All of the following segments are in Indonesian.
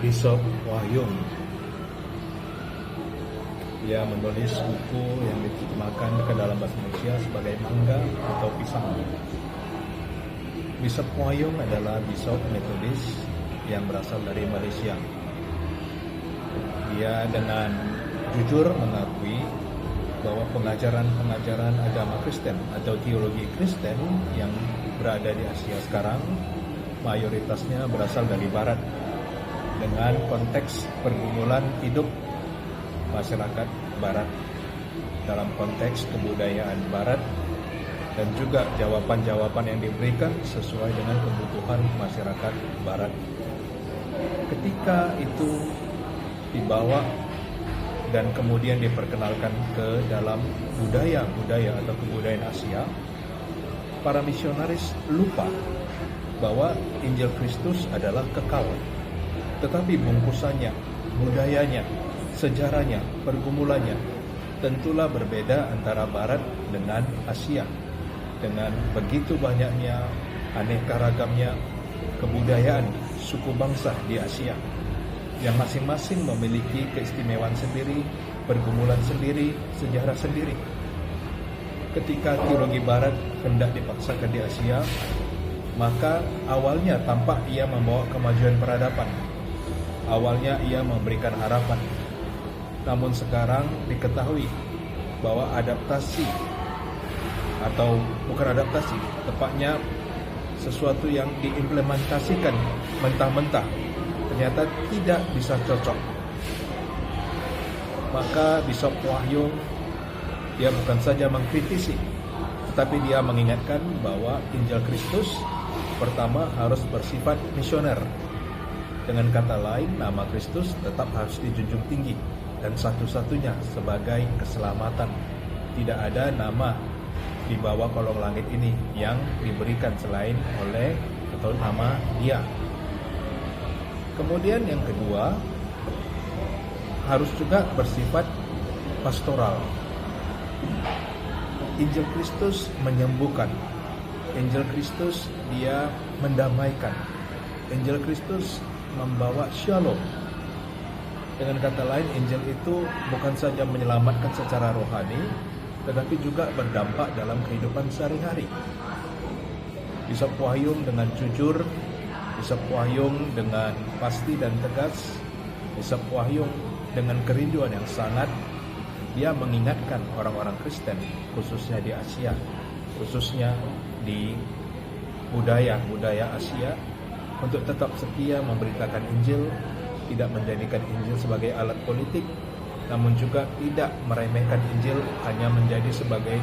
Bishop Wahyung. Ia menulis buku yang diterjemahkan ke dalam bahasa Indonesia sebagai Mangga atau Pisang. Bishop Wahyung adalah bishop Metodis yang berasal dari Malaysia. Dia dengan jujur mengakui bahwa pengajaran agama Kristen atau teologi Kristen yang berada di Asia sekarang mayoritasnya berasal dari Barat dengan konteks pergumulan hidup masyarakat Barat dalam konteks kebudayaan Barat dan juga jawaban-jawaban yang diberikan sesuai dengan kebutuhan masyarakat Barat. Ketika itu dibawa dan kemudian diperkenalkan ke dalam budaya atau kebudayaan Asia, para misionaris lupa bahwa Injil Kristus adalah kekal. Tetapi bungkusannya, budayanya, sejarahnya, pergumulannya tentulah berbeda antara Barat dengan Asia. Dengan begitu banyaknya aneka ragamnya kebudayaan suku bangsa di Asia yang masing-masing memiliki keistimewaan sendiri, pergumulan sendiri, sejarah sendiri. Ketika teologi Barat hendak dipaksakan di Asia, maka awalnya tampak ia membawa kemajuan peradaban. Awalnya ia memberikan harapan. Namun sekarang diketahui bahwa adaptasi atau bukan adaptasi, tepatnya sesuatu yang diimplementasikan mentah-mentah ternyata tidak bisa cocok. Maka Bishop Wahyung dia bukan saja mengkritisi, tetapi dia mengingatkan bahwa Injil Kristus pertama harus bersifat misioner. Dengan kata lain, nama Kristus tetap harus dijunjung tinggi dan satu-satunya sebagai keselamatan. Tidak ada nama di bawah kolong langit ini yang diberikan selain oleh atau nama Dia. Kemudian yang kedua, harus juga bersifat pastoral. Injil Kristus menyembuhkan. Injil Kristus dia mendamaikan. Injil Kristus membawa shalom. Dengan kata lain, Injil itu bukan saja menyelamatkan secara rohani, tetapi juga berdampak dalam kehidupan sehari-hari. Bishop Wahyung dengan jujur, Bishop Wahyung dengan pasti dan tegas, Bishop Wahyung dengan kerinduan yang sangat, dia mengingatkan orang-orang Kristen, khususnya di Asia, khususnya di budaya Asia, untuk tetap setia memberitakan Injil, tidak menjadikan Injil sebagai alat politik, namun juga tidak meremehkan Injil hanya menjadi sebagai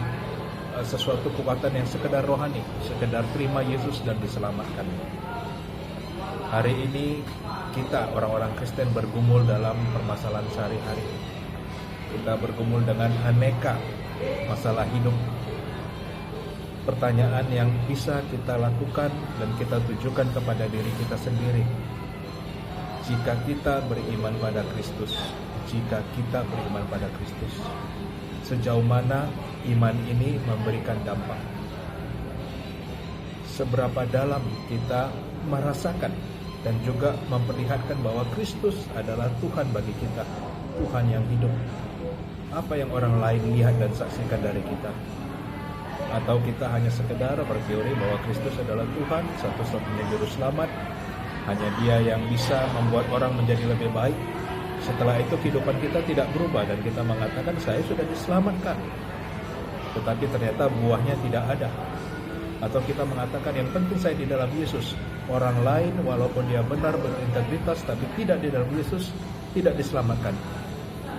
sesuatu kekuatan yang sekedar rohani, sekedar terima Yesus dan diselamatkan. Hari ini kita orang-orang Kristen bergumul dalam permasalahan sehari-hari. Kita bergumul dengan aneka masalah hidup. Pertanyaan yang bisa kita lakukan dan kita tujukan kepada diri kita sendiri. Jika kita beriman pada Kristus, sejauh mana iman ini memberikan dampak? Seberapa dalam kita merasakan dan juga memperlihatkan bahwa Kristus adalah Tuhan bagi kita, Tuhan yang hidup. Apa yang orang lain lihat dan saksikan dari kita? Atau kita hanya sekedar berteori bahwa Kristus adalah Tuhan, satu-satunya juru selamat, hanya Dia yang bisa membuat orang menjadi lebih baik. Setelah itu kehidupan kita tidak berubah dan kita mengatakan saya sudah diselamatkan, tetapi ternyata buahnya tidak ada. Atau kita mengatakan yang penting saya di dalam Yesus. Orang lain walaupun dia benar berintegritas tapi tidak di dalam Yesus, tidak diselamatkan.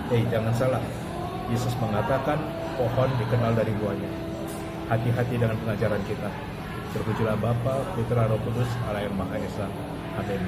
Jangan salah. Yesus mengatakan pohon dikenal dari buahnya. Hati-hati dengan pengajaran kita. Terpujilah Bapa, Putra, Roh Kudus, Allah yang Maha Esa. Amin.